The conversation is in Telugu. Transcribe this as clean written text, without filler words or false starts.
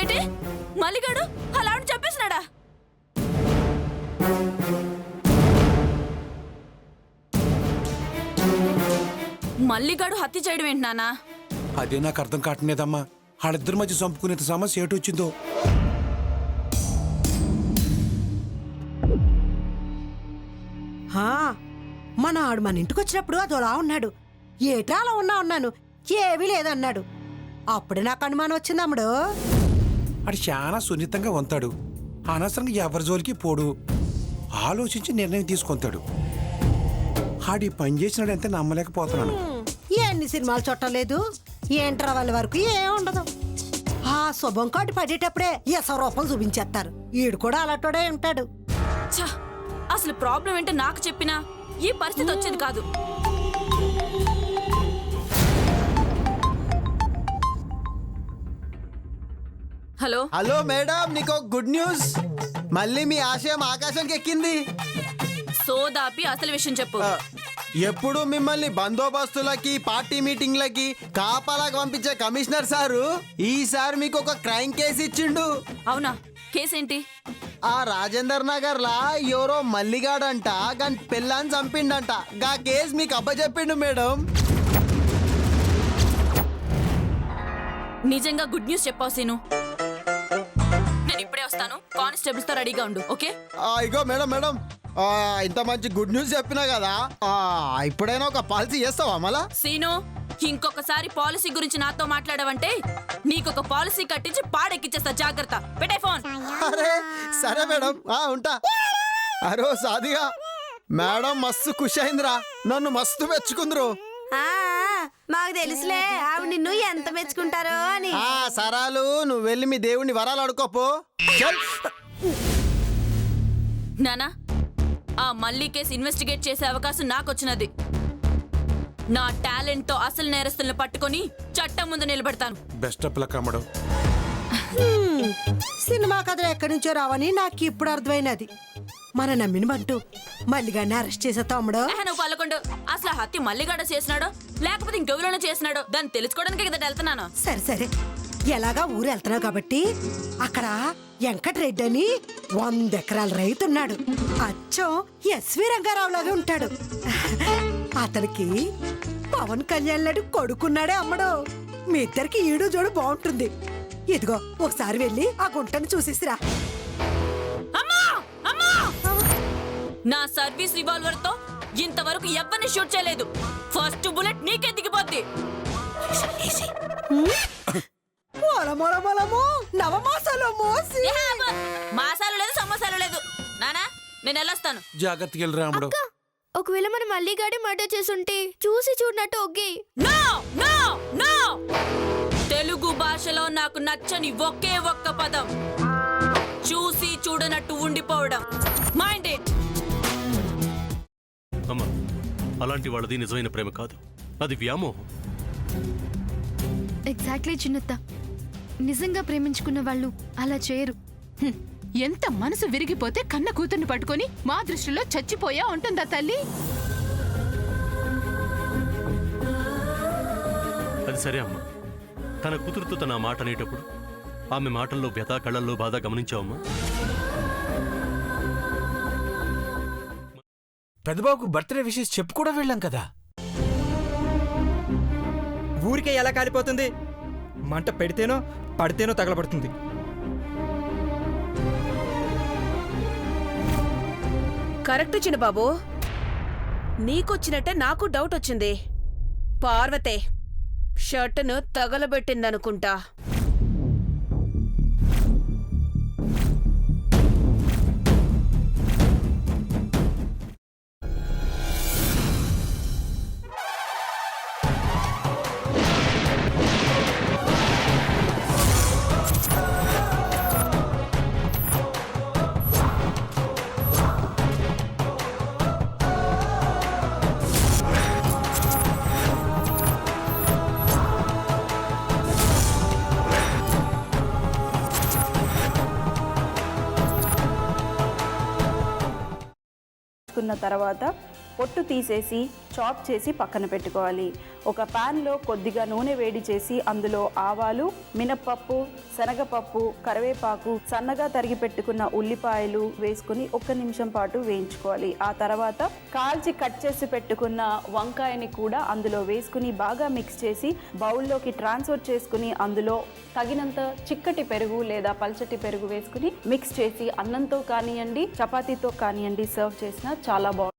ఏంటి మల్లిగాడు అలా అని చెప్పేసినాడా? మల్లిగాడు హత్య చేయడం ఏంటి నాన్న? అదే నాకు అర్థం కావట్లేదమ్మా. వాళ్ళిద్దరి మధ్య చంపుకునే సమస్య ఏటి వచ్చిందో. మన ఆడు మన ఇంటికి వచ్చినప్పుడు అదోలా ఉన్నాడు. ఏటా అలా ఉన్నాను, ఏమీ లేదన్నాడు. అప్పుడే నాకు అనుమానం వచ్చింది అమ్ముడు. అది చాలా సున్నితంగా వంతాడు. అనవసరంగా ఎవరి జోలికి పోడు. ఆలోచించి నిర్ణయం తీసుకొంతాడు. ఆడి పని చేసినాడంతే నమ్మలేకపోతున్నాను. ఎన్ని సినిమాలు చుట్టలేదు, ఏంట్రా వాళ్ళ వరకు ఏముండదు. ఆ శుభం కాటి పడేటప్పుడే రూపం చూపించేస్తారు. ఈడు కూడా అలాంటోడే ఉంటాడు. అసలు ప్రాబ్లం ఏంటో నాకు చెప్పినా ఈ పరిస్థితి వచ్చేది కాదు. హలో హలో మేడం, నీకు గుడ్ న్యూస్. మళ్ళీ మీ ఆశయం ఆకాశానికి ఎక్కింది. సోదాపి అసలు విషయం చెప్పు. ఎప్పుడు మిమ్మల్ని బందోబస్తులకి పార్టీ మీటింగ్లకి కాపలాగా పంపించే కమిషనర్ సారు ఈసారి మీకు ఒక క్రైమ్ కేసు ఇచ్చిండు. అవునా? కేసేంటి? ఆ రాజేందర్ నగర్ లా ఎవరో మల్లిగాడంట గాని పిల్లని చంపిండంట. గా కేసు మీకు అబ్బచెప్పిండు మేడం. నిజంగా గుడ్ న్యూస్ చెప్పావు సీను. నేను ఇప్పుడే వస్తాను. కానిస్టేబుల్స్ తో రెడీగా ఉండు. ఓకే? ఇగో మేడం మేడం, ఇంత మంచి గుడ్ న్యూస్ చెప్పినా కదా, ఇప్పుడైనా ఒక పాలసీ చేస్తావా మళ్ళా? సీను, ఇంకొకసారి పాలసీ గురించి నాతో మాట్లాడవంటే నీకొక పాలసీ కట్టించి పాడెక్కిచ్చేస్తా. జాగ్రత్త. పెట్టే ఫోన్. అరే సరే మేడం, ఉంటా. అరో సాదిగా మేడం మస్తు ఖుషి అయిందిరా, నన్ను మస్తు మెచ్చుకుందరు. మాకు తెలుసులే ఆవిడ నిన్ను ఎంత మెచ్చుకుంటారో అని. సరాలు, నువ్వు వెళ్ళి మీ దేవుణ్ణి వరాలు అడుకోపో. నానా, ఆ మళ్ళీ కేసు ఇన్వెస్టిగేట్ చేసే అవకాశం నాకొచ్చినది. నా టాలెంట్ తో అసలు నేరస్తులను పట్టుకొని చట్టం ముందు నిలబెడతాను. బెస్ట్ ఆఫ్ లక్ అమ్మడం. సినిమా కథలు ఎక్కడి నుంచో రావని నాకు ఇప్పుడు అర్థమైనది. మన నమ్మిన బంటూ మల్లిగాడిని అరెస్ట్ చేసేస్తావు అమ్ముడు. నువ్వు పల్లకొండు. అసలు హత్య మల్లిగాడ చేసినాడో లేకపోతే ఇంకెవరైనా చేసినాడో దాన్ని తెలుసుకోవడానికి కదా వెళ్తున్నాను. సరే సరే, ఎలాగా ఊరు వెళ్తున్నావు కాబట్టి అక్కడ వెంకటరెడ్డి అని 100 ఎకరాల రైతున్నాడు. అచ్చం ఎస్వి రంగారావు లాగా ఉంటాడు. అతనికి పవన్ కళ్యాణ్ లాంటి కొడుకున్నాడే అమ్మడు. మీ ఇద్దరికి ఈడు జోడు బాగుంటుంది. ఇదిగో ఒకసారి వెళ్ళి ఆ గుంటను చూసేసిరా. నా సర్వీస్ రివాల్వర్ తో ఇంతవరకు ఎవరిని షూట్ చేయలేదు. ఫస్ట్ బుల్లెట్ నీకే దిగిపోద్ది. మాసాలు లేదు, సమోసాలు లేదు. నానా, నేను వెళ్ళొస్తాను. జాగ్రత్తగా వెళ్ళి రాముడు. ఒకవేళ మనం మళ్ళీ గాడి మర్డర్ చేసుంటే చూసి చూడనట్టు ఓకే. నో నో నో, తెలుగు భాషలో నాకు నచ్చని ఒకే ఒక్క పదం చూసి చూడనట్టు ఉండిపోవడం. Mind it. అమ్మా, అలాంటి వాళ్ళది నిజమైన ప్రేమ కాదు, అది వ్యామోహం. ఎగ్జాక్ట్లీ చిన్నత్త, నిజంగా ప్రేమించుకున్న వాళ్ళు అలా చేయరు. ఎంత మనసు విరిగిపోతే కన్న కూతుర్ని పట్టుకొని మా దృష్టిలో చచ్చిపోయా ఉంటుందా తల్లి? అది సరే అమ్మా, తన కూతురుతో తన మాట అనేటప్పుడు ఆమె మాటల్లో వ్యథ, కళ్ళల్లో బాధ గమనించావమ్మా? పెద్దబాబుకు బర్త్డే విషెస్ చెప్పు కూడా వెళ్ళాం కదా. ఊరికే ఎలా కాలిపోతుంది? మంట పెడితేనో పడితేనో తగలబడుతుంది. కరెక్ట్ చిన్నబాబు, నీకొచ్చినట్టే నాకు డౌట్ వచ్చింది. పార్వతే షర్టును తగలబెట్టిందనుకుంటా. తర్వాత పొట్టు తీసేసి చాప్ చేసి పక్కన పెట్టుకోవాలి. ఒక ప్యాన్లో కొద్దిగా నూనె వేడి చేసి అందులో ఆవాలు, మినప్పప్పు, శనగపప్పు, కరివేపాకు, సన్నగా తరిగి పెట్టుకున్న ఉల్లిపాయలు వేసుకుని 1 నిమిషం పాటు వేయించుకోవాలి. ఆ తర్వాత కాల్చి కట్ చేసి పెట్టుకున్న వంకాయని కూడా అందులో వేసుకుని బాగా మిక్స్ చేసి బౌల్లోకి ట్రాన్స్ఫర్ చేసుకుని అందులో తగినంత చిక్కటి పెరుగు లేదా పల్చటి పెరుగు వేసుకుని మిక్స్ చేసి అన్నంతో కానివ్వండి, చపాతీతో కానివ్వండి సర్వ్ చేసినా చాలా బాగుంటుంది.